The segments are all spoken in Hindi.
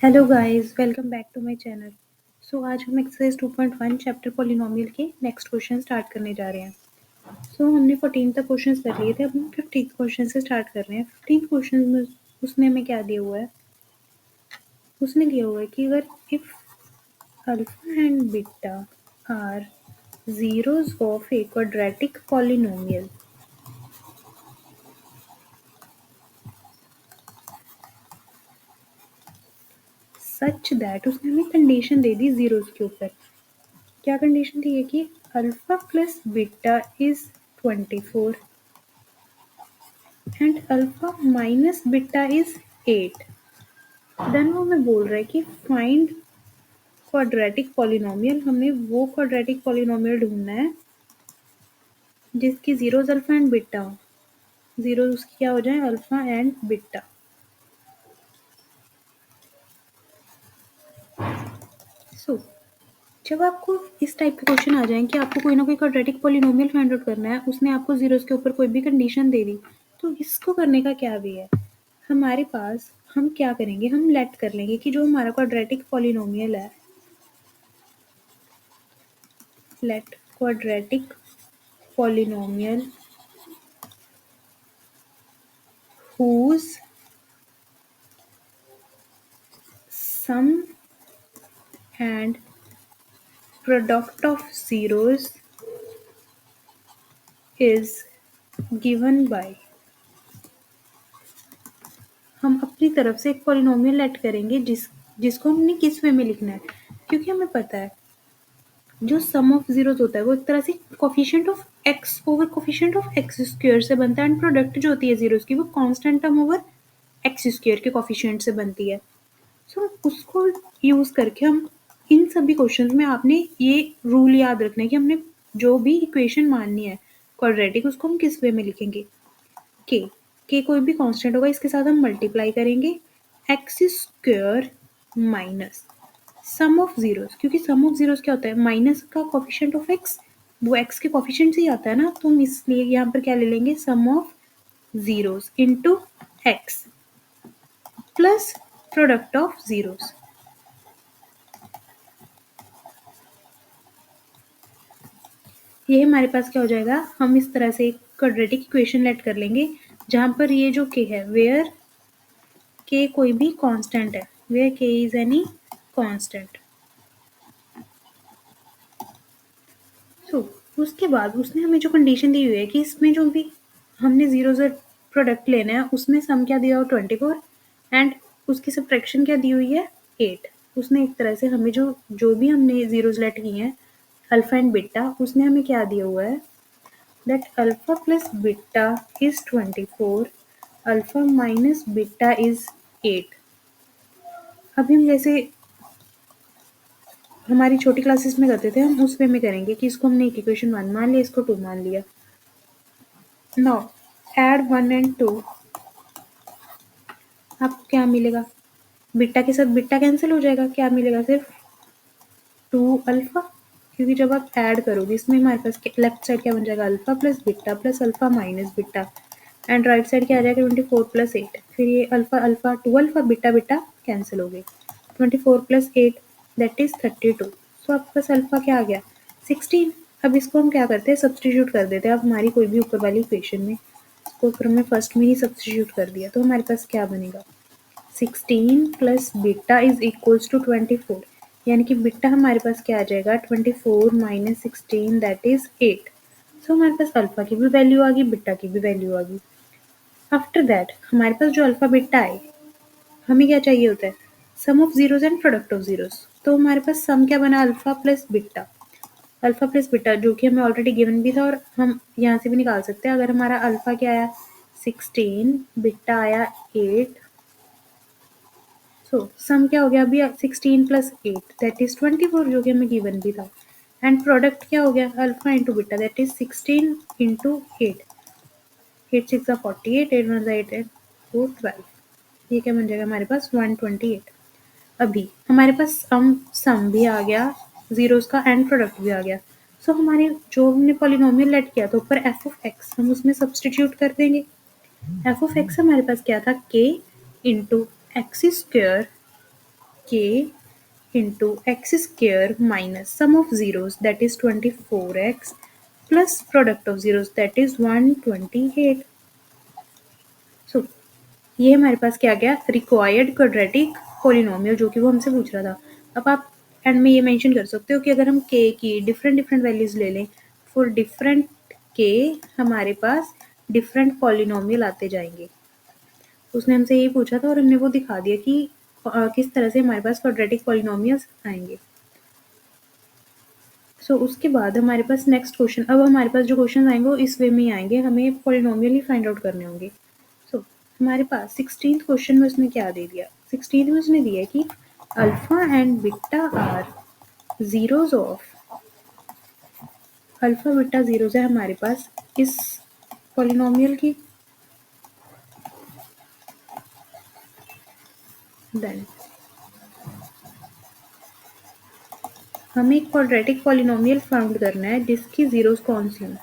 Hello guys, welcome back to my channel. आज हम एक्सरसाइज 2.1 चैप्टर पॉलिनोमियल के नेक्स्ट क्वेश्चन स्टार्ट करने जा रहे हैं। हमने 14 तक क्वेश्चंस कर लिए थे, अब हम 15th क्वेश्चन से स्टार्ट कर रहे हैं। 15th क्वेश्चन में उसने हमें क्या दिया हुआ है? उसने दिया हुआ है कि अगर if alpha and beta are zeros of a quadratic polynomial such that, उसने हमें कंडीशन दे दी जीरोस के ऊपर। क्या कंडीशन दी है कि alpha plus beta is 24 and alpha minus beta is 8। Then वो हमें बोल रहा है कि फाइंड क्वाड्रेटिक पॉलिनोमियल। हमें वो क्वाड्रेटिक पॉलिनोमियल ढूंढना है जिसकी जीरोस अल्फा एंड बीटा हो। जीरोस उसकी क्या हो जाए? Alpha and beta. सो जब आपको इस टाइप के क्वेश्चन आ जाएं कि आपको कोई ना कोई क्वाड्रेटिक पॉलिनोमियल फाइंड आउट करना है, उसने आपको जीरोस के ऊपर कोई भी कंडीशन दे दी, तो इसको करने का क्या वे है हमारे पास? हम क्या करेंगे, हम लेट कर लेंगे कि जो हमारा क्वाड्रेटिक पॉलिनोमियल है, let quadratic polynomial whose sum and product of zeros is given by। हम अपनी तरफ से एक पॉलिनोमियल लेट करेंगे जिसको हमने किस वे में लिखना है, क्योंकि हमें पता है जो सम ऑफ जीरोस होता है वो एक तरह से coefficient of x over coefficient of x square से बनता है, एंड प्रोडक्ट जो होती है जीरोस की वो constant term over x square के कोफिशिएंट से बनती है। उसको यूज करके हम इन सभी क्वेश्चंस में, आपने ये रूल याद रखना है कि हमने जो भी इक्वेशन माननी है क्वाड्रेटिक, उसको हम किस वे में लिखेंगे? के के कोई भी कांस्टेंट होगा, इसके साथ हम मल्टीप्लाई करेंगे x square minus sum of zeros, क्योंकि सम ऑफ जीरोस क्या होता है? माइनस का कोफिशिएंट ऑफ एक्स, वो एक्स के कोफिशिएंट से ही आता है ना, तो हम इसलिए यहाँ पर क्या ले लेंगे? Sum of zeros into x plus product of zeros. ये हमारे पास क्या हो जाएगा? हम इस तरह से एक क्वाड्रेटिक इक्वेशन लेट कर लेंगे जहां पर ये जो के है, वेयर के कोई भी कांस्टेंट है, वेयर के इज एनी कांस्टेंट। उसके बाद उसने हमें जो कंडीशन दी हुई है कि इसमें जो भी हमने जीरो से प्रोडक्ट लेना है, उसमें सम क्या दिया हो? 24 एंड उसकी सब्ट्रैक्शन क्या दी हुई है? 8। उसने एक तरह से हमें जो जो भी हमने जीरोस लेट किए हैं अल्फा एंड बीटा, उसने हमें क्या दिया हुआ है? that alpha plus beta is 24, alpha minus beta is 8। अभी हम जैसे हमारी छोटी क्लासेस में करते थे, हम उस वे में करेंगे कि इसको हमने एक इक्वेशन 1 मान लिया, इसको 2 मान लिया। नाउ एड 1 एंड 2, आपको क्या मिलेगा? बीटा के साथ बीटा कैंसिल हो जाएगा, क्या मिलेगा? सिर्फ 2 अल्फा, क्योंकि जब आप ऐड करोगे इसमें हमारे पास लेफ्ट साइड क्या बन जाएगा? Alpha plus beta plus alpha minus beta, and right side क्या आ जाएगा? 24 प्लस 8। फिर ये alpha alpha 2 alpha beta beta cancel हो गए। 24 प्लस 8 दैट इज 32। सो आपके पास अल्फा क्या आ गया? 16। अब इसको हम क्या करते हैं? सब्सटीट्यूट कर देते हैं। अब हमारी कोई भी ऊपर वाली इक्वेशन में इसको ऊपर हमने फर्स्ट में ही सब्सटीट्यूट कर दिया, तो हमारे पास क्या बनेगा? 16 plus beta is equals to 24, यानी कि बीटा हमारे पास क्या आ जाएगा? 24 माइनस 16 दैट इज 8। सो हमारे पास अल्फा की भी वैल्यू आ गई, बीटा की भी वैल्यू आ गई। आफ्टर दैट हमारे पास जो अल्फा बीटा है, हमें क्या चाहिए होता है? Sum of zeros and product of zeros. तो हमारे पास सम क्या बना? Alpha plus beta. Alpha plus beta जो कि हमें ऑलरेडी गिवन भी था, और हम यहाँ से भी निकाल सकते हैं। अगर हमारा अल्फा क्या आया? 16, बीटा आया 8। सम क्या हो गया अभी? 16 प्लस 8 दैट इज 24, जो कि हमें गिवन भी था। एंड प्रोडक्ट क्या हो गया? Alpha into beta that is 16 into 8। 8 6 48, 8 1 8 and 4 12। ये क्या बन जाएगा हमारे पास? 128। अभी हमारे पास सम भी आ गया जीरोस का, एंड प्रोडक्ट भी आ गया। हमारे जो हमने पॉलिनोमियल लेट किया था ऊपर एफ ऑफ एक्स, हम उसमें सब्सटीट्यूट कर देंगे। एफ ऑफ एक्स हमारे पास क्या था? के into x square k into x square minus sum of zeros that is 24x plus product of zeros that is 128. So ये हमारे पास क्या गया, रिक्वायर्ड क्वाड्रेटिक पोलिनोमियल, जो कि वो हमसे पूछ रहा था. अब आप एंड में ये मेंशन कर सकते हो कि अगर हम k की डिफरेंट डिफरेंट वैल्यूज ले लें, फॉर डिफरेंट k हमारे पास डिफरेंट पोलिनोमियल आते जाएंगे. उसने हमसे यही पूछा था और हमने वो दिखा दिया कि किस तरह से हमारे पास क्वाड्रेटिक पोलिनोमियल्स आएंगे. उसके बाद हमारे पास नेक्स्ट क्वेश्चन, अब हमारे पास जो क्वेश्चन आएंगे वो इस वे में ही आएंगे, हमें पोलिनोमियल ही फाइंड आउट करने होंगे. हमारे पास 16th क्वेश्चन में उसने क्या दे दिया, 16th में उसने दिया कि alpha and beta are zeros of, alpha beta zeros है हमारे पास इस पोलिनोमियल की. देन हमें एक क्वाड्रेटिक पोलिनोमियल फाउंड करना है जिसकी जीरोज कौन सी हों.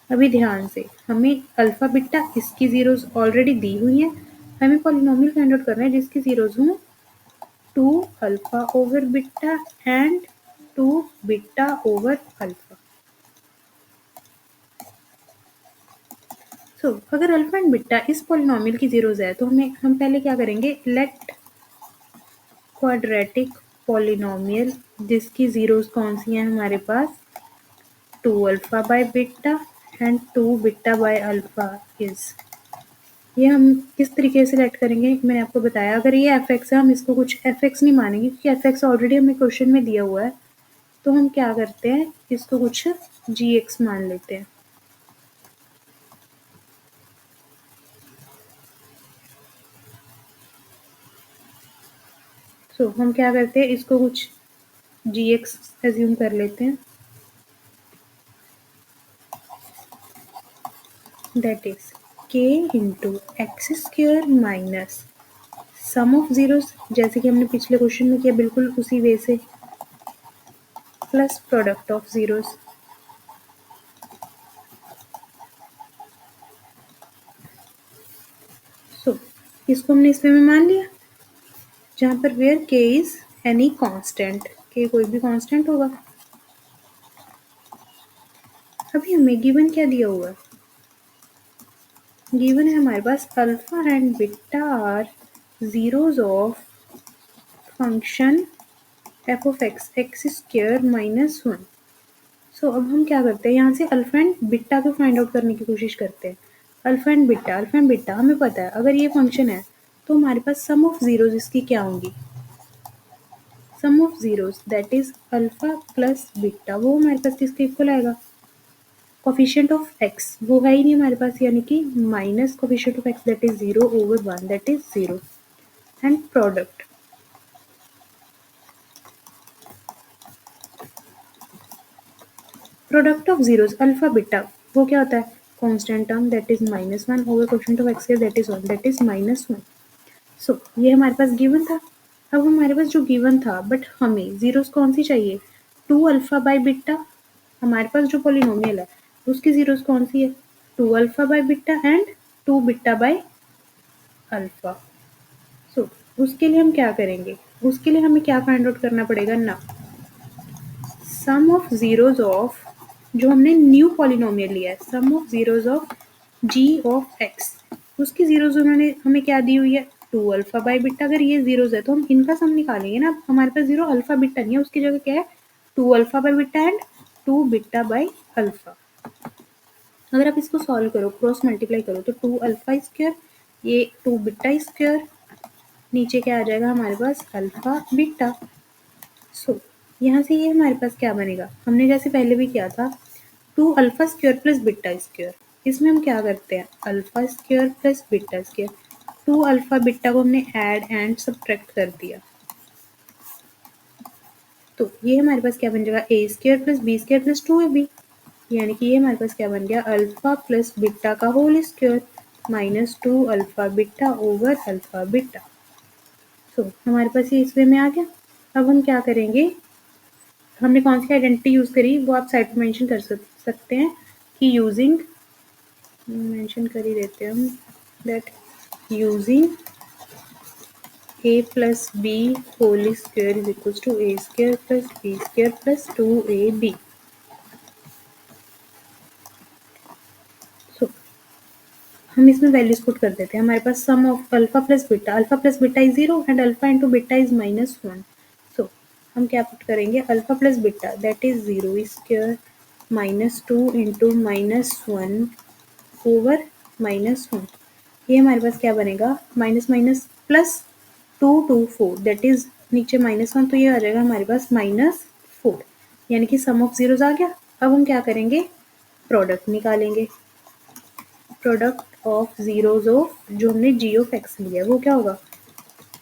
अभी ध्यान से, हमें अल्फा बीटा इसकी जीरोज ऑलरेडी दी हुई हैं, हमें पोलिनोमियल फाइंड आउट करना है जिसकी जीरोज हों 2 alpha over beta and 2 beta over alpha. अगर अल्फा एंड बीटा इस पोलिनोमियल की जीरोज है तो हम पहले क्या करेंगे, लेट क्वाड्रेटिक पोलिनोमियल जिसकी जीरोज कौन सी हैं हमारे पास 2 alpha by beta and 2 beta by alpha is. ये हम किस तरीके से लेट करेंगे, मैंने आपको बताया. अगर ये एफ एक्स है, हम इसको कुछ एफ एक्स नहीं मानेंगे क्योंकि एफ एक्स ऑलरेडी हमें क्वेश्चन में दिया हुआ है. तो हम क्या करते हैं, इसको कुछ जी एक्स मान लेते हैं. हम क्या करते हैं, इसको कुछ जी एक्स एज्यूम कर लेते हैं. That is k into x square minus sum of zeros, जैसे कि हमने पिछले क्वेश्चन में किया बिल्कुल उसी वे से, प्लस प्रोडक्ट ऑफ जीरोस. इसको हमने इसमें में मान लिया जहाँ पर where k is any constant, k कोई भी कांस्टेंट होगा. अभी हमें गिवन क्या दिया हुआ है, गिवन है हमारे पास alpha and beta are zeros of function f of x x square minus 1. अब हम क्या करते हैं, यहाँ से अल्फा एंड बीटा को फाइंड आउट करने की कोशिश करते हैं. अल्फा एंड बीटा हमें पता है, अगर ये फंक्शन है तो हमारे पास सम ऑफ जीरोज इसकी क्या होंगी, sum of zeros that is alpha plus beta, वो हमारे पास किसके इक्वल आएगा, कोफिशिएंट ऑफ एक्स वो है ही नहीं हमारे पास, यानी कि minus coefficient of x that is 0 over 1 that is 0. And product of zeros alpha beta वो क्या होता है, constant term that is -1 over coefficient of x that is 1 that is -1. ये हमारे पास गिवन था. अब हमारे पास जो गिवन था, बट हमें जीरोस कौन सी चाहिए, 2 अल्फा बाय बीटा. हमारे पास जो पोलिनोमियल है उसकी जीरोस कौन सी है, 2 alpha by beta and 2 beta by alpha. उसके लिए हम क्या करेंगे, उसके लिए हमें क्या फाइंड आउट करना पड़ेगा ना, सम ऑफ जीरोज ऑफ, जो हमने न्यू पॉलिनोमियल लिया है, sum of zeros of g of x, उसकी जीरोज उन्होंने हमें क्या दी हुई है 2 अल्फा बाय बीटा. अगर ये जीरोज है तो हम इनका सम निकालेंगे ना. हमारे पास जीरो अल्फा बीटा नहीं है, उसकी जगह क्या है 2 alpha by beta and 2 beta by alpha. अगर आप इसको सॉल्व करो, क्रॉस मल्टीप्लाई करो तो 2 अल्फा स्क्वायर, ये 2 बीटा स्क्वायर, नीचे क्या आ जाएगा हमारे पास अल्फा बीटा. यहाँ से ये हमारे पास क्या बनेगा, हमने जैसे पहले भी किया था 2 alpha square plus beta square. इसमें हम क्या करते हैं, alpha square plus beta square, 2 alpha beta को हमने ऐड एंड सब्ट्रैक्ट कर दिया. तो ये हमारे पास क्या बन जाएगा, a square plus b square plus 2ab, यानी कि ये हमारे पास क्या बन गया, अल्फा प्लस बीटा का whole square minus 2 alpha beta over alpha beta. हमारे पास ये इस वे में आ गया. अब हम क्या करेंगे, हमने कौन सी आइडेंटिटी यूज करी वो आप साइड पे मेंशन कर सकते हैं कि यूजिंग, मेंशन कर ही देते हैं हम, that using a plus b whole square is equals to a square plus b square plus 2ab. So हम इसमें वैल्यूज पुट कर देते हैं. हमारे पास sum of alpha plus beta is 0 and alpha into beta is -1. So हम क्या पुट करेंगे, alpha plus beta that is 0 square -2 into -1 over -1. ये हमारे पास क्या बनेगा, minus minus plus 2 that is नीचे -1, तो ये आ जाएगा हमारे पास -4, यानी कि सम ऑफ जीरोस आ गया. अब हम क्या करेंगे, प्रोडक्ट निकालेंगे. प्रोडक्ट ऑफ जीरोज ऑफ जो हमने जी ऑफ एक्स लिया है वो क्या होगा,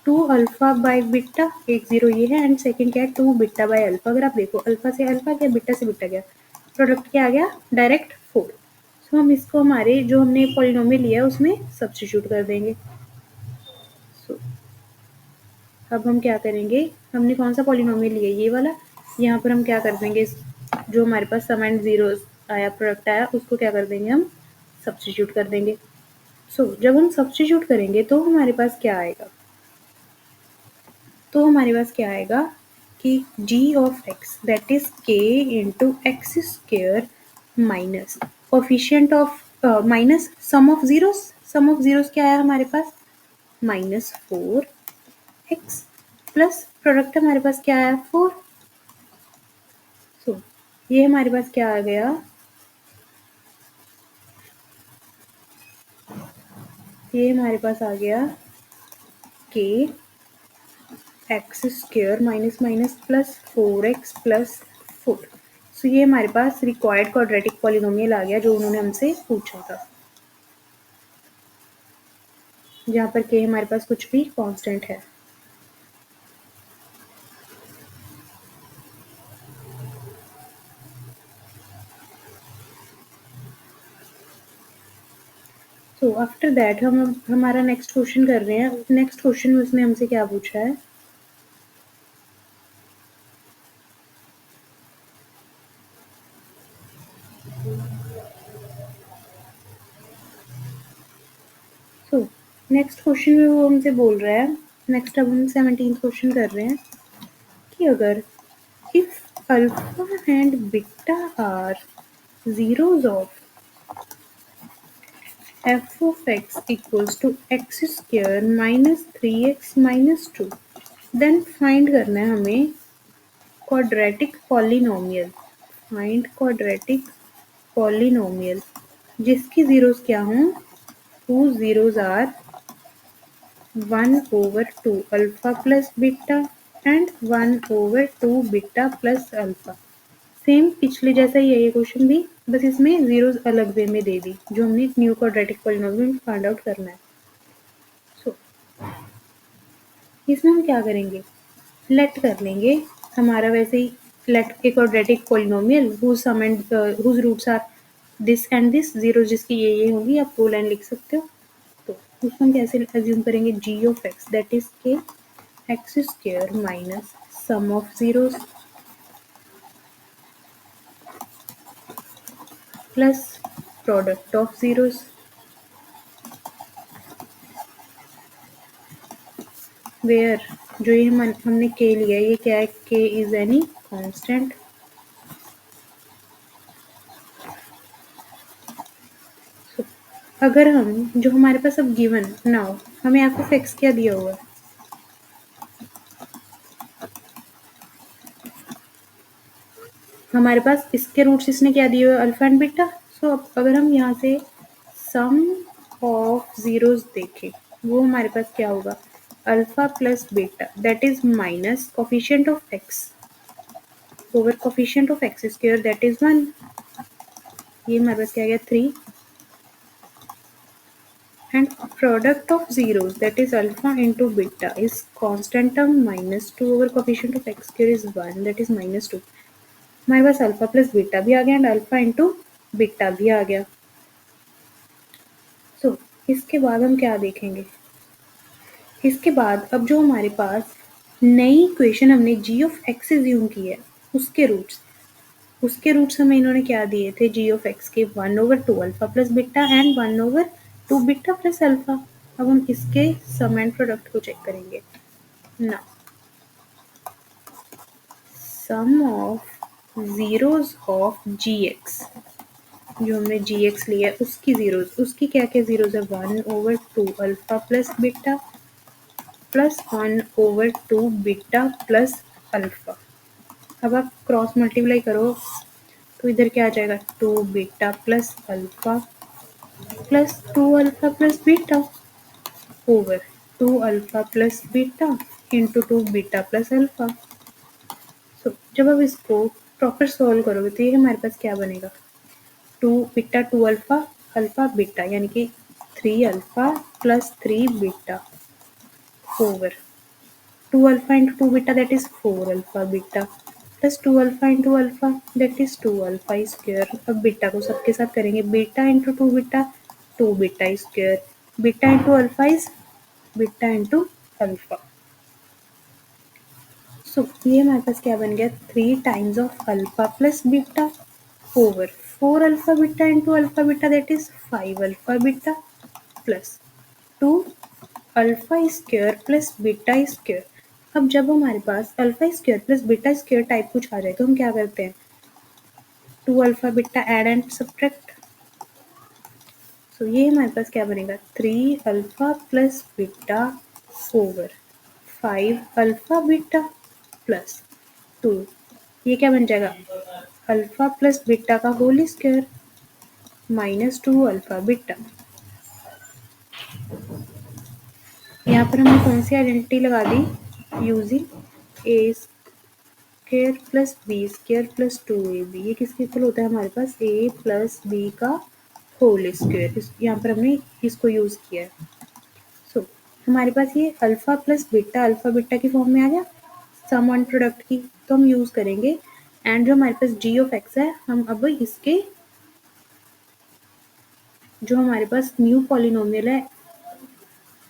2 अल्फा बाय बीटा, एक जीरो ये है एंड सेकंड क्या है 2 बीटा बाय अल्फा. अगर आप देखो अल्फा से अल्फा गया, बीटा से बीटा गया, प्रोडक्ट क्या आ गया डायरेक्ट 4. सो हम इसको हमारे जो हमने पॉलिनोमियल लिया है उसमें सब्स्टिट्यूट कर देंगे. सो अब हम क्या करेंगे, हमने कौन सा पॉलिनोमियल लिया ये वाला, यहाँ पर हम क्या कर देंगे, जो हमारे पास सम एंड जीरो आया, प्रोडक्ट आया, उसको क्या कर देंगे हम सब्स्टिट्यूट कर देंगे. सो जब हम सब्स्टिट्यूट करेंगे तो हमारे पास क्या आएगा, कि g of x that is k into x square minus coefficient of minus sum of zeros क्या आया हमारे पास -4x प्लस प्रोडक्ट हमारे पास क्या आया 4. सो ये हमारे पास क्या आ गया, ये हमारे पास आ गया k x square minus minus plus 4x plus 4. सो ये हमारे पास रिक्वायर्ड क्वाड्रेटिक पॉलिनोमियल आ गया जो उन्होंने हमसे पूछा था, जहाँ पर k हमारे पास कुछ भी कांस्टेंट है. सो आफ्टर दैट हम हमारा नेक्स्ट क्वेश्चन कर रहे हैं. नेक्स्ट क्वेश्चन में उसने हमसे क्या पूछा है, सो नेक्स्ट क्वेश्चन में वो हमसे बोल रहा है, नेक्स्ट अब हम 17th क्वेश्चन कर रहे हैं कि अगर if alpha and beta are zeros of f of x equals to x square minus 3x minus 2, then find करना है हमें quadratic polynomial, find quadratic polynomial जिसकी zeros क्या हों, whose zeros are 1/2 alpha plus beta and 1/2 beta plus alpha. Same पिछले जैसा ही है ये क्वेश्चन भी, बस इसमें जीरोस अलग वे में दे दी जो हमने new quadratic polynomial find out करना है. सो इसमें हम क्या करेंगे, लेट कर लेंगे हमारा वैसे ही let a quadratic polynomial whose sum and whose roots are this and this, zero जिसकी ये होंगी, आप वो लाइन लिख सकते हो. तो उसको हम कैसे अज्यूम करेंगे, g of x that is k x square minus sum of zeros plus product of zeros where जो ये हमने के लिया है, ये क्या है, के इज एनी कांस्टेंट. अगर हम जो हमारे पास अब गिवन नाउ हमें एफ ऑफ एक्स क्या दिया हुआ है, हमारे पास इसके रूट्स इसने क्या दिए हुए अल्फा एंड बीटा. सो अगर हम यहाँ से सम ऑफ जीरोस देखें वो हमारे पास क्या होगा, alpha plus beta that is minus coefficient of x over coefficient of x square that is 1. ये हमारे पास क्या गया 3 and product of zeros that is alpha into beta is constant term -2 over coefficient of x square is 1 that is -2. हमारे पास अल्फा प्लस बीटा भी आ गया एंड अल्फा इंटू बीटा भी आ गया. सो इसके बाद हम क्या देखेंगे, इसके बाद अब जो हमारे पास नई इक्वेशन हमने g ऑफ x एज्यूम की है उसके रूट्स हमें इन्होंने क्या दिए थे, g ऑफ x के 1/2 alpha plus beta and 1/2 beta plus alpha. अब हम इसके सम एंड प्रोडक्ट को चेक करेंगे. Now sum of zeros of gx, जो हमने gx लिया है उसकी जीरोज, उसकी क्या क्या जीरोज है, 1/2 alpha plus beta plus 1/2 beta plus alpha. अब आप क्रॉस मल्टीप्लाई करो तो इधर क्या आ जाएगा, 2 beta plus alpha plus 2 alpha plus beta over 2 alpha plus beta into 2 beta plus alpha. So जब आप इसको प्रॉपर सॉल्व करोगे तो ये हमारे पास क्या बनेगा, 2 बीटा 2 अल्फा अल्फा बीटा यानी कि 3 alpha plus 3 beta over 2 alpha into 2 beta that is 4 alpha beta plus 2 alpha into alpha that is 2 alpha square. अब बीटा को सबके साथ करेंगे, beta into 2 beta 2 beta square, beta into alpha is beta into alpha. So ये हमारे पास क्या बन गया, 3 times of alpha plus beta over 4 alpha beta into alpha beta that is 5 alpha beta plus 2 alpha square plus beta square. अब जब हमारे पास alpha square plus beta square type कुछ आ जाए तो हम क्या करते हैं, 2 alpha beta add and subtract. So ये हमारे पास क्या बनेगा, 3 alpha plus beta over 5 alpha beta plus 2, ये क्या बन जाएगा, अल्फा प्लस बीटा का whole square minus 2 alpha beta. यहाँ पर हमने कौन सी आइडेंटिटी लगा दी, using a square plus b square plus 2ab, ये किसके इक्वल होता है हमारे पास, a प्लस बी का होल स्क्वायर। यहाँ पर हमने इसको यूज किया है। सो हमारे पास ये अल्फा प्लस बीटा की फॉर्म में आ गया सम एंड प्रोडक्ट की, तो हम यूज करेंगे एंड जो हमारे पास g ऑफ x है, हम अब इसके जो हमारे पास न्यू पॉलिनोमियल है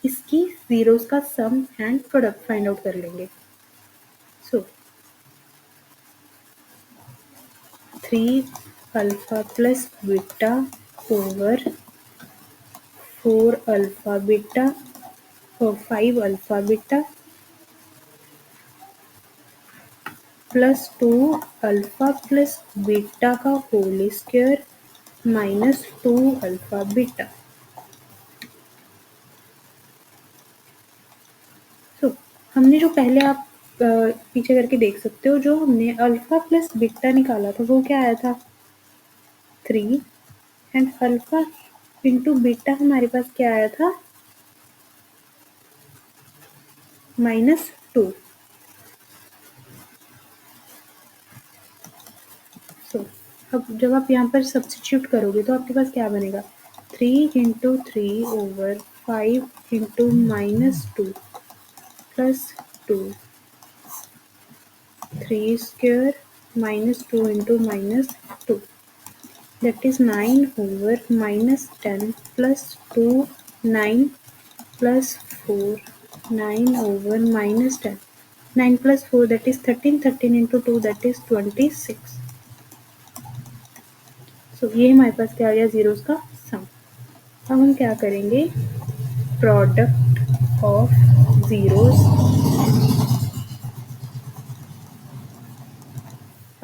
इसकी जीरोस का sum and product find out कर लेंगे। So 3 alpha plus beta over 4 alpha beta और 5 alpha beta plus 2 alpha plus beta का whole square minus 2 alpha beta. तो हमने जो पहले आप पीछे करके देख सकते हो, जो हमने अल्फा प्लस बीटा निकाला था वो क्या आया था, 3 एंड अल्फा इंटू बीटा हमारे पास क्या आया था, -2। सो अब जब आप यहाँ पर सब्स्टिट्यूट करोगे तो आपके पास क्या बनेगा, 3 into 3 over 5 into -2 plus 2 3 square -2 into -2 that is 9 over -10 plus 2 9 plus 4 9 over -10 9 plus 4 that is 13 13 into 2 that is 26। सो ये हमारे पास क्या आ गया, जीरोस का सम। अब हम क्या करेंगे, प्रोडक्ट ऑफ जीरोस,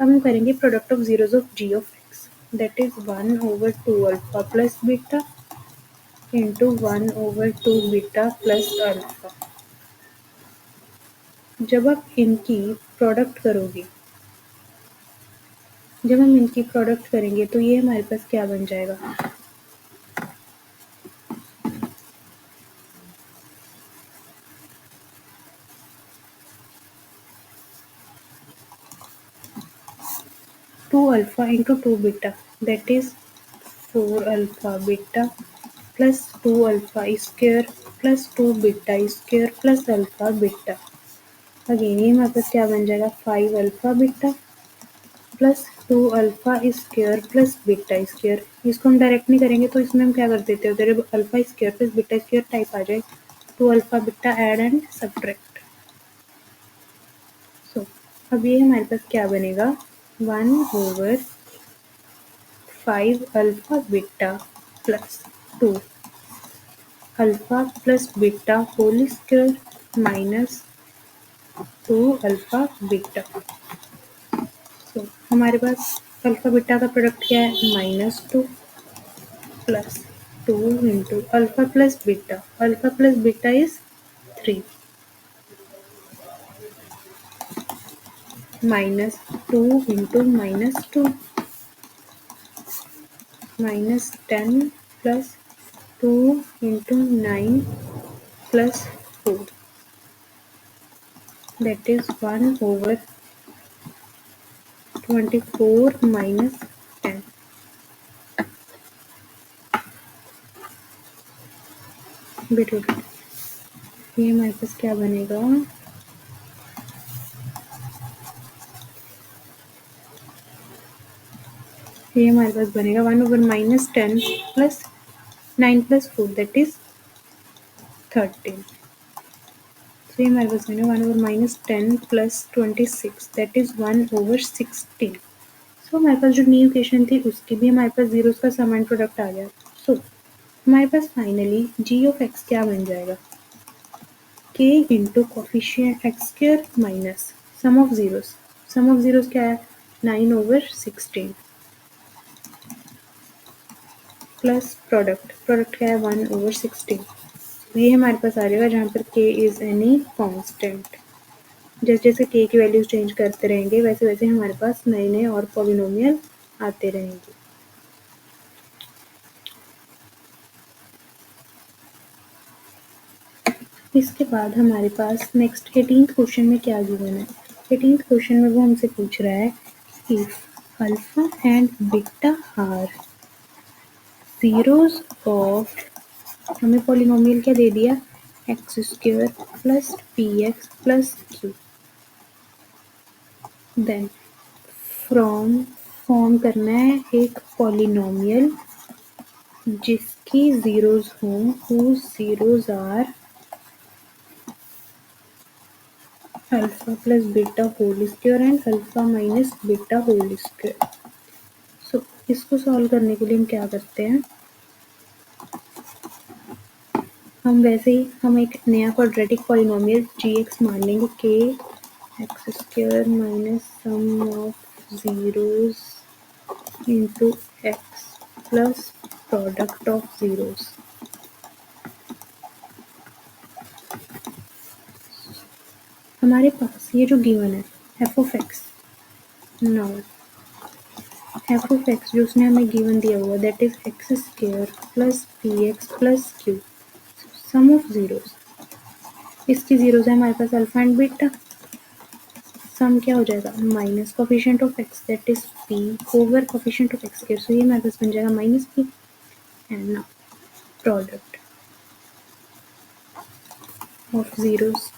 अब हम करेंगे product of zeros of g of x that is 1/2 alpha plus beta into 1/2 beta plus alpha. जब आप इनकी प्रोडक्ट करोगे, जब हम इनकी प्रोडक्ट करेंगे तो ये हमारे पास क्या बन जाएगा, 2 alpha into 2 beta that is 4 alpha beta plus 2 alpha square plus 2 beta square plus alpha beta. Again ये हमारे पास क्या बन जाएगा, 5 alpha beta plus 2 alpha square plus beta square. इसको हम डायरेक्ट नहीं करेंगे तो इसमें हम क्या कर देते हैं, उधर alpha square plus beta square type आ जाए, 2 alpha beta add and subtract. So अब ये हमारे पास क्या बनेगा, 1/5 alpha beta plus 2 alpha plus beta whole square minus 2 alpha beta. तो हमारे पास अल्फा बीटा का प्रोडक्ट क्या है, -2 plus 2 into alpha plus beta. Alpha plus beta is 3 -2 into -2 -10 plus 2 into 9 plus 4, that is 1 over 24 minus 10। बेटे ये हमारे पास क्या बनेगा, ये हमारे पास बनेगा 1 over -10 plus 9 plus 4, that is 13। तो ये हमारे पास बनेगा 1 over -10 plus 26, that is 1 over 16। सो हमारे पास जो न्यू इक्वेशन थी उसकी भी हमारे पास जीरोस का सम एंड प्रोडक्ट आ गया। सो हमारे पास फाइनली जी ऑफ एक्स क्या बन जाएगा, k into coefficient x square minus sum of zeros. Sum of zeros क्या है, 9 over 16 प्लस प्रोडक्ट, प्रोडक्ट क्या है 1 over 16। ये हमारे पास आ जाएगा जहाँ पर k इज एनी कांस्टेंट। जैसे जैसे k की वैल्यूज चेंज करते रहेंगे वैसे वैसे हमारे पास नए नए और पॉलिनोमियल आते रहेंगे। इसके बाद हमारे पास नेक्स्ट 18th क्वेश्चन में क्या गिवन है। 18th क्वेश्चन में वो हमसे पूछ रहा है if alpha and beta are zeros of, हमें पॉलिनोमियल क्या दे दिया, x square plus p x plus q. Then from form करना है एक पॉलिनोमियल जिसकी जीरोस हों, whose zeros are alpha plus beta whole square and alpha minus beta whole square. So इसको सॉल्व करने के लिए हम क्या करते हैं, हम वैसे ही हम एक नया क्वाड्रेटिक पॉलिनोमियल जी एक्स मान लेंगे, k x square minus sum of zeros into x plus product of zeros. हमारे पास ये जो गिवन है f of x, now f of x जो उसने हमें गिवन दिया हुआ that is x square plus p x plus q sum of zeros. इसकी जीरोस है हमारे पास अल्फा एंड बीटा। सम क्या हो जाएगा, minus coefficient of x that is p over coefficient of x square. So ये हमारे पास बन जाएगा minus p and now product of zeros.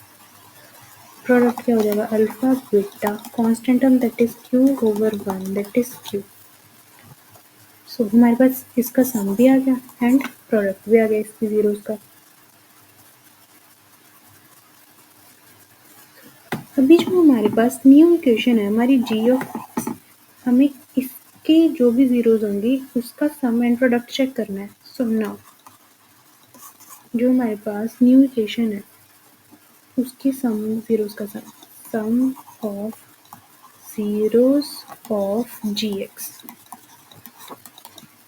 Product क्या हो जाएगा, alpha beta constant term that is q over 1 that is q. So हमारे पास इसका सम भी आ गया एंड प्रोडक्ट भी आ गया इसकी जीरोस का। अभी जो हमारे पास न्यू इक्वेशन है हमारी जी ऑफ एक्स, हमें इसके जो भी जीरोस होंगे उसका सम एंड प्रोडक्ट चेक करना है। सो नाउ जो हमारे पास न्यू इक्वेशन है उसकी सम जीरोस का sum of zeros of g x,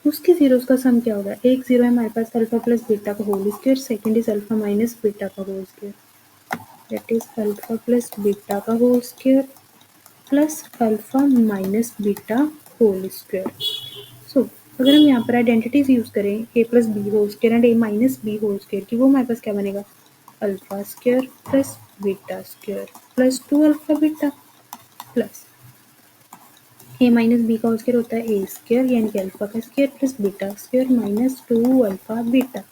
उसके जीरोस का सम क्या होगा, एक जीरो है हमारे पास अल्फा प्लस बीटा का whole square, second is alpha minus beta का whole square that is alpha plus beta का whole square plus alpha minus beta whole square. So अगर हम यहाँ पर आइडेंटिटीज यूज करें a plus b whole square and a minus b whole square की, वो हमारे पास क्या बनेगा, alpha square plus beta square plus 2 alpha beta plus a minus b का होल स्क्वायर होता है ए स्क्वायर यानी कि अल्फा का square plus beta square minus 2 alpha beta.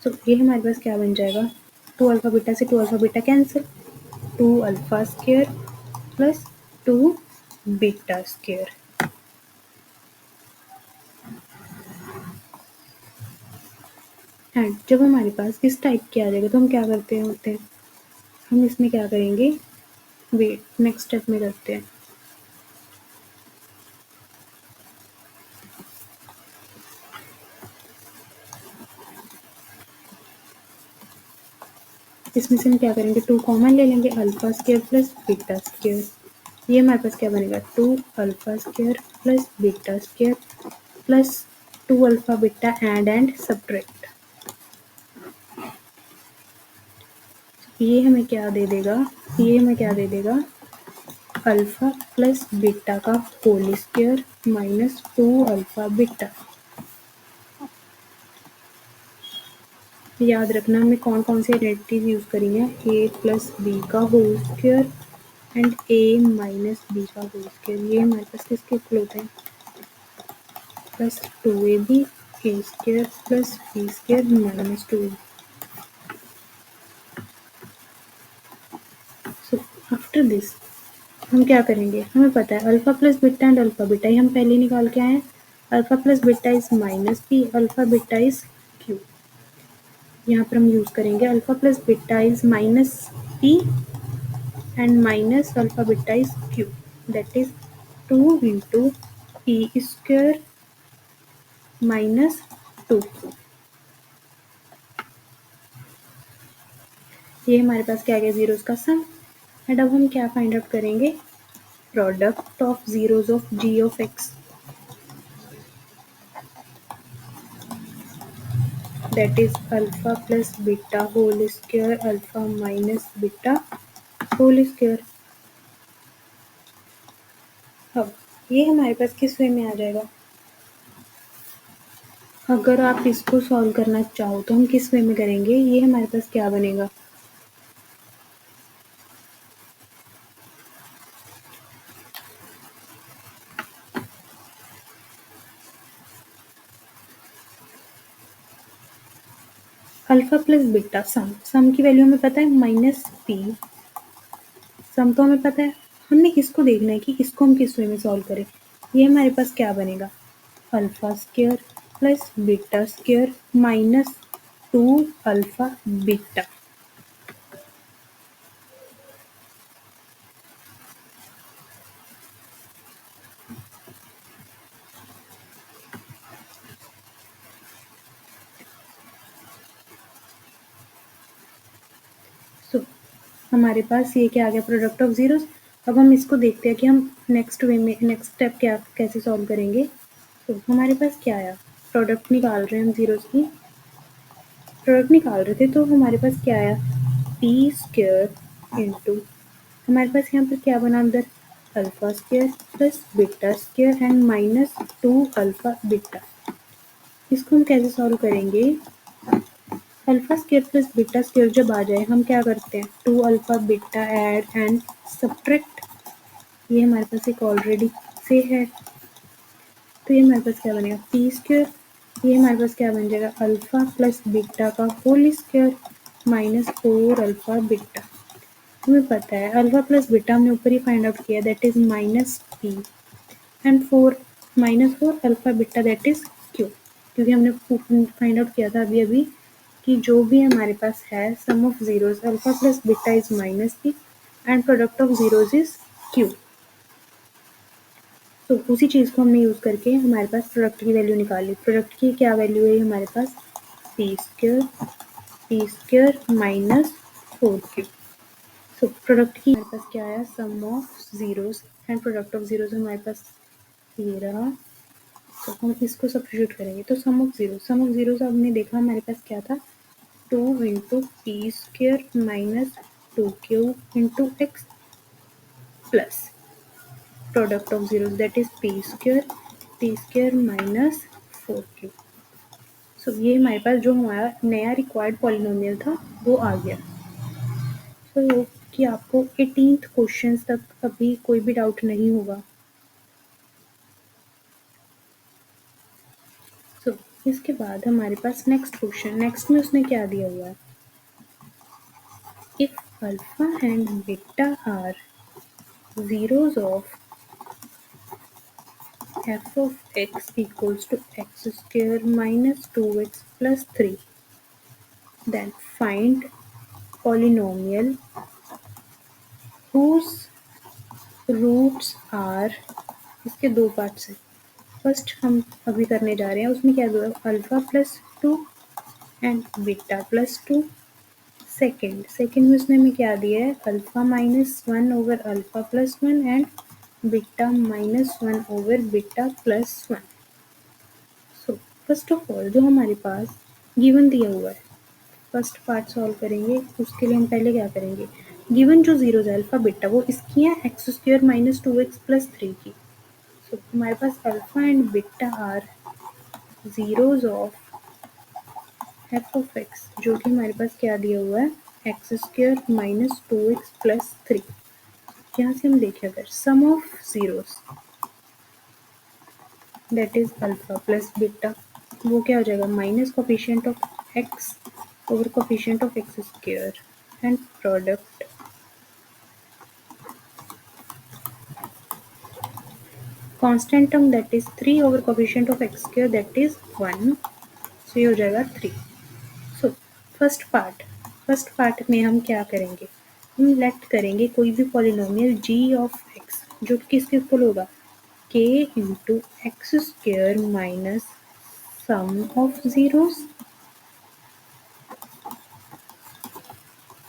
तो ये हमारे पास क्या बन जाएगा, 2 अल्फा बीटा से 2 alpha beta cancel, 2 alpha square plus 2 beta square. And जब हमारे पास इस टाइप के आ जाएगा तो हम क्या करते हैं, हम इसमें क्या करेंगे, वेट नेक्स्ट स्टेप में करते हैं। इसमें से हम क्या करेंगे, 2 कॉमन ले लेंगे, alpha square plus beta square. ये हमारे पास क्या बनेगा, 2 alpha square plus beta square plus 2 alpha beta and subtract. ये हमें क्या दे देगा, ये हमें क्या दे देगा, अल्फा प्लस बीटा का whole square minus 2 alpha beta. याद रखना हमें कौन कौन सी आइडेंटिटीज यूज करी है, ए प्लस बी का whole square and a minus b का होल स्क्वायर। ये हमारे पास किसके इक्वल होते हैं, plus 2ab a square plus b square minus 2। So after this हम क्या करेंगे, हमें पता है alpha plus beta and alpha beta, ये हम पहले निकाल के आए हैं। Alpha plus beta is minus p, alpha beta is q. यहाँ पर हम यूज करेंगे alpha plus beta is minus p and minus alpha beta is Q, that is 2 into p square minus 2। ये हमारे पास क्या आ गया, जीरोस का सम। एंड अब हम क्या फाइंड आउट करेंगे, product of zeros of g of x, that is alpha plus beta whole square alpha minus beta whole square. अब ये हमारे पास किस वे में आ जाएगा, अगर आप इसको सॉल्व करना चाहो तो हम किस वे में करेंगे, ये हमारे पास क्या बनेगा, अल्फा प्लस बीटा सम की वैल्यू हमें पता है माइनस पी, सम तो हमें पता है, हमने इसको देखना है कि इसको हम किस वे में सॉल्व करें। ये हमारे पास क्या बनेगा, alpha square plus beta square minus 2 alpha beta. So हमारे पास ये क्या आ गया, प्रोडक्ट ऑफ जीरोस। अब हम इसको देखते हैं कि हम नेक्स्ट वे में नेक्स्ट स्टेप क्या कैसे सॉल्व करेंगे। तो हमारे पास क्या आया, प्रोडक्ट निकाल रहे हैं हम जीरोस की, प्रोडक्ट निकाल रहे थे तो हमारे पास क्या आया, पी स्क्वायर इंटू, हमारे पास यहाँ पर क्या बना अंदर, alpha square plus beta square and minus 2 alpha beta. इसको हम कैसे सॉल्व करेंगे, alpha square plus beta square जब आ जाए हम क्या करते हैं, 2 alpha beta add and subtract. ये हमारे पास एक ऑलरेडी से है, तो ये हमारे पास क्या बनेगा, पी स्क्वायर, ये हमारे पास क्या बन जाएगा, अल्फा प्लस बीटा का whole square minus 4 alpha beta. हमें पता है अल्फा प्लस बीटा हमने ऊपर ही फाइंड आउट किया, that is minus p and 4 minus 4 alpha beta that is q, क्योंकि हमने फाइंड आउट किया था अभी अभी कि जो भी हमारे पास है sum of zeros alpha plus beta is minus p and product of zeros is q. तो उसी चीज़ को हमने यूज़ करके हमारे पास प्रोडक्ट की वैल्यू निकाली। प्रोडक्ट की क्या वैल्यू है हमारे पास, p square minus 4q। So product की हमारे पास क्या आया, sum of zeros and product of zeros हमारे पास ये रहा। तो हम इसको सब्स्टिट्यूट करेंगे तो सम ऑफ जीरो हमने देखा हमारे पास क्या था, 2 into P square minus 2q into x plus product of zero that is P square minus 4q। सो ये हमारे पास जो हमारा नया रिक्वायर्ड पॉलिनोमियल था वो आ गया। सो कि आपको 18th क्वेश्चन तक अभी कोई भी डाउट नहीं होगा। सो इसके बाद हमारे पास नेक्स्ट क्वेश्चन, नेक्स्ट में उसने क्या दिया हुआ है, if alpha and beta are zeros of f of x equals to x square minus 2x plus 3, then find polynomial whose roots are, इसके दो पार्ट्स हैं। फर्स्ट हम अभी करने जा रहे हैं, उसमें क्या दो, alpha plus 2 and beta plus 2। Second में उसने हमें क्या दिया है, alpha minus one over alpha plus one and beta minus one over beta plus one. So first of all जो हमारे पास गिवन दिया हुआ है, फर्स्ट पार्ट सॉल्व करेंगे। उसके लिए हम पहले क्या करेंगे, गिवन जो जीरोज है अल्फा बीटा वो इसकी है x square minus two x plus three की। सो हमारे पास alpha and beta are zeros of f of x, जो कि हमारे पास क्या दिया हुआ है, x square minus two x plus three. यहाँ से हम देखें अगर sum of zeros that is alpha plus beta, वो क्या हो जाएगा, minus coefficient of x over coefficient of x square and product constant term that is three over coefficient of x square that is one. So ये हो जाएगा थ्री। सो फर्स्ट पार्ट में हम क्या करेंगे, हम लेट करेंगे कोई भी पॉलिनोमियल g ऑफ x जो कि किसके इक्वल होगा, k into x square minus sum of zeros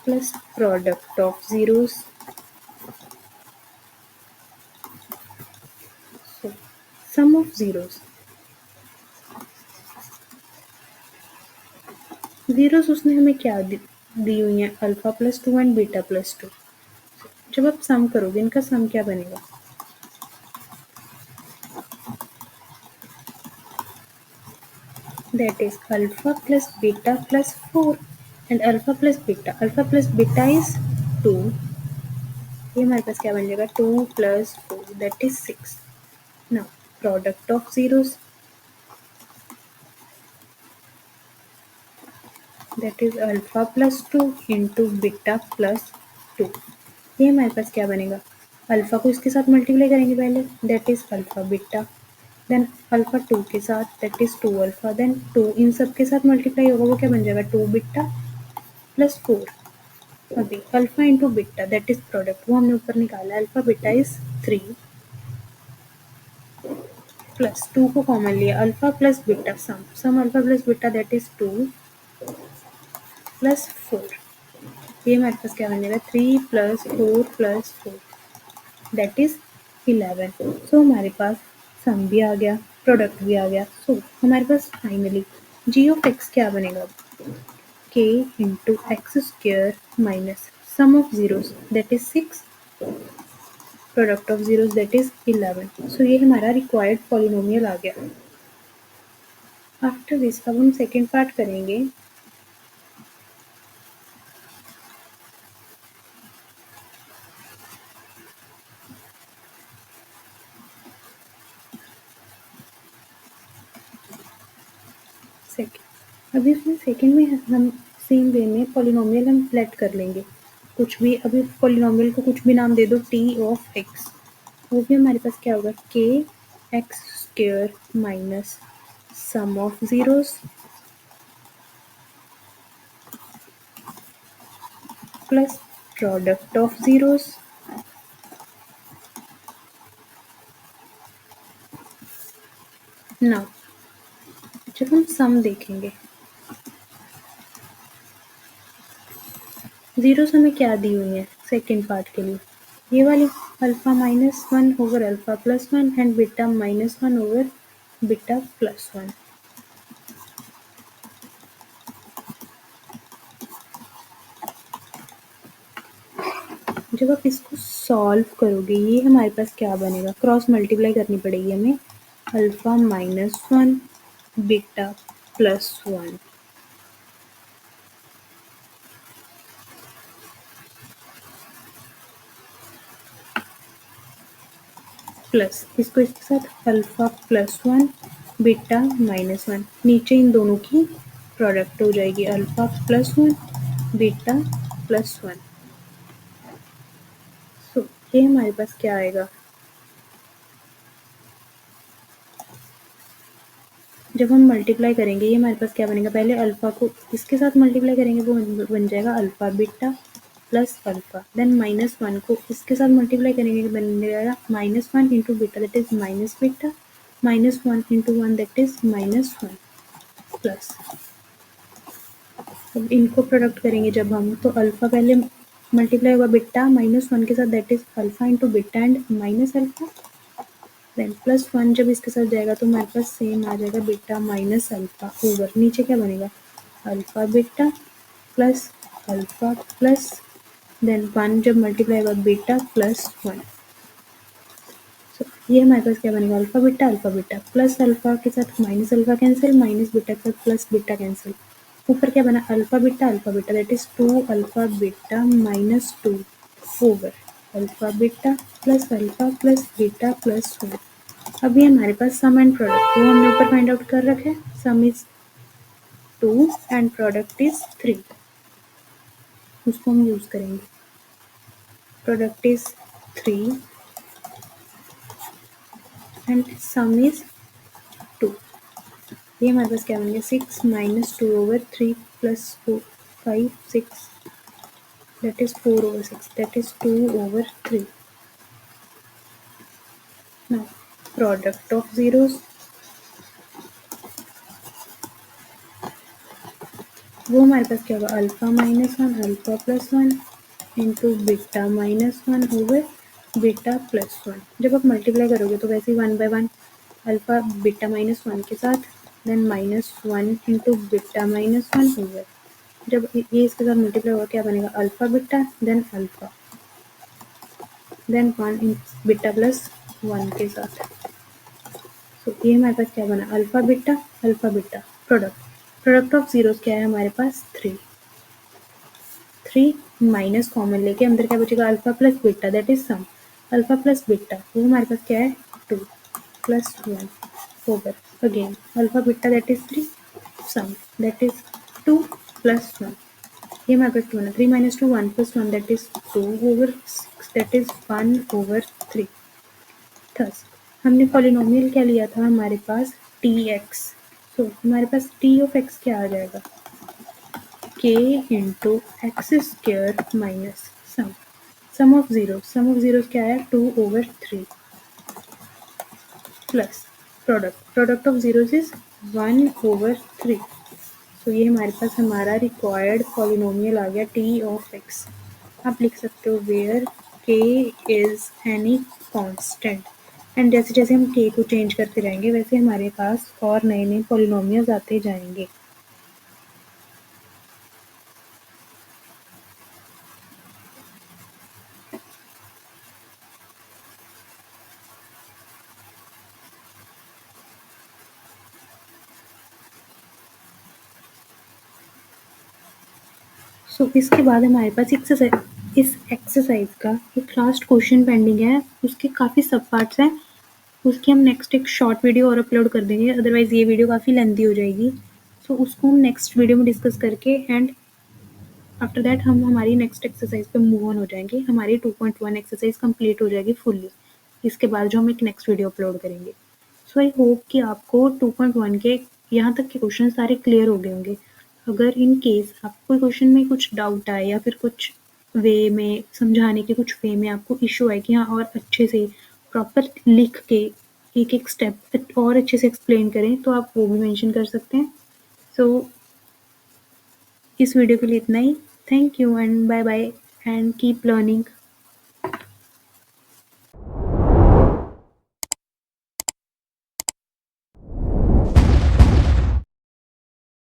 plus product of zeros. So sum of zeros, zeros उसने हमें क्या दी हुई है, alpha plus two and beta plus two. जब आप सम करोगे इनका सम क्या बनेगा, that is alpha plus beta plus 4 and alpha plus beta is 2। ये हमारे पास क्या बन जाएगा, 2 plus 4 that is 6। now product of zeros that is alpha plus 2 into beta plus 2। ये हमारे पास क्या बनेगा, अल्फा को इसके साथ मल्टीप्लाई करेंगे पहले that is alpha beta, then alpha two के साथ that is two alpha, then two इन सब के साथ मल्टीप्लाई होगा वो क्या बन जाएगा, टू बीटा प्लस फोर। अभी alpha into beta that is product वो हमने ऊपर निकाला, alpha beta is three plus two को कॉमन लिया, alpha plus beta sum alpha plus beta that is two plus four. ये हमारे पास क्या बन जाएगा, three plus four that is 11। सो हमारे पास सम भी आ गया, प्रोडक्ट भी आ गया। सो हमारे पास फाइनली जी ऑफ एक्स क्या बनेगा, k into x square minus sum of zeros that is six product of zeros that is 11। सो ये हमारा रिक्वायर्ड पॉलिनोमियल आ गया। आफ्टर दिस अब हम सेकेंड पार्ट करेंगे। सेकेंड अभी इसमें सेकेंड में हम सेम वे में पॉलिनोमियल हम लेट कर लेंगे, कुछ भी अभी पॉलिनोमियल को कुछ भी नाम दे दो टी ऑफ एक्स, वो भी हमारे पास क्या होगा, के x square minus sum of zeros plus product of zeros. Now जब हम सम देखेंगे, जीरोस हमें क्या दी हुई है सेकेंड पार्ट के लिए, ये वाली alpha minus one over alpha plus one and beta minus one over beta plus one. जब आप इसको सॉल्व करोगे ये हमारे पास क्या बनेगा, क्रॉस मल्टीप्लाई करनी पड़ेगी हमें, alpha minus one beta plus one plus इसको इसके साथ alpha plus one beta minus one, नीचे इन दोनों की प्रोडक्ट हो जाएगी, alpha plus one beta plus one. So ये हमारे पास क्या आएगा, जब हम मल्टीप्लाई करेंगे ये हमारे पास क्या बनेगा, पहले अल्फा को इसके साथ मल्टीप्लाई करेंगे वो बन जाएगा alpha beta plus alpha, then minus one को इसके साथ मल्टीप्लाई करेंगे बन जाएगा minus one into beta that is minus beta, minus one into one that is minus one plus अब इनको प्रोडक्ट करेंगे जब हम, तो अल्फा पहले मल्टीप्लाई होगा बीटा -1 के साथ, that is alpha into beta and minus alpha, then +1 जब इसके साथ जाएगा तो हमारे पास सेम आ जाएगा बीटा माइनस अल्फा ओवर नीचे क्या बनेगा alpha beta plus alpha plus then 1 जब मल्टीप्लाई होगा बीटा +1। सो ये हमारे पास क्या बनेगा अल्फा बीटा प्लस अल्फा के साथ minus alpha cancel, minus beta के साथ प्लस बीटा कैंसिल, ऊपर क्या बना alpha beta that is 2 alpha beta minus 2 over alpha plus beta plus 1। अभी हमारे पास सम एंड प्रोडक्ट वो हमने ऊपर फाइंड आउट कर रखे हैं, सम इज 2 एंड प्रोडक्ट इज 3, उसको हम यूज करेंगे। Product is 3 and some is 2। ये हमारे पास क्या बन गया 6 minus 2 over 3 plus 4 5 6 that is 4 over 6 that is 2 over 3। Now product of zeros वो हमारे पास क्या होगा alpha -1 alpha +1 into beta -1 over beta +1। जब आप मल्टीप्लाई करोगे तो वैसे ही 1/1 अल्फा बीटा -1 के साथ देन -1 इंटू बीटा -1 ओवर, जब ये इसके साथ मल्टीप्लाई होगा क्या बनेगा alpha beta then alpha then 1 beta +1 के साथ। तो ये हमारे पास क्या बना alpha beta product of zeros क्या है हमारे पास 3 माइनस कॉमन लेके अंदर क्या बचेगा alpha plus beta that is sum, alpha plus beta वो हमारे पास क्या है 2 plus 1 over again alpha beta that is 3 sum that is 2 plus 1। ये हमारे पास क्या बना 3 minus 2 1 plus 1 that is 2 over 6 that is 1 over 3। Thus हमने पॉलिनोमियल क्या लिया था हमारे पास टी एक्स, तो हमारे पास टी ऑफ एक्स क्या आ जाएगा k into x square minus sum of zero क्या है 2 over 3 plus product of zero is 1 over 3। तो ये हमारे पास हमारा रिक्वायर्ड पॉलिनोमियल आ गया टी ऑफ एक्स। आप लिख सकते हो where k is any constant, and जैसे जैसे हम k को चेंज करते जाएंगे वैसे हमारे पास और नए नए पॉलिनोमियल्स आते जाएंगे। सो इसके बाद हमारे पास इस एक्सरसाइज का एक लास्ट क्वेश्चन पेंडिंग है, उसके काफ़ी सब पार्ट्स हैं, उसकी हम नेक्स्ट एक शॉर्ट वीडियो और अपलोड कर देंगे, अदरवाइज़ ये वीडियो काफ़ी लेंथी हो जाएगी। सो उसको हम नेक्स्ट वीडियो में डिस्कस करके एंड आफ्टर दैट हम हमारी नेक्स्ट एक्सरसाइज पे मूव ऑन हो जाएंगे। हमारी 2.1 एक्सरसाइज कंप्लीट हो जाएगी फुल्ली, इसके बाद जो हम एक नेक्स्ट वीडियो अपलोड करेंगे। सो आई होप कि आपको 2.1 के यहाँ तक के क्वेश्चन सारे क्लियर हो गए होंगे। अगर इन केस आपको कोई क्वेश्चन में कुछ डाउट आए या फिर कुछ वे में समझाने के कुछ वे में आपको इशू आए कि हाँ और अच्छे से प्रॉपर लिख के एक एक स्टेप और अच्छे से एक्सप्लेन करें तो आप वो भी मेंशन कर सकते हैं। सो इस वीडियो के लिए इतना ही। Thank you and bye bye and keep learning.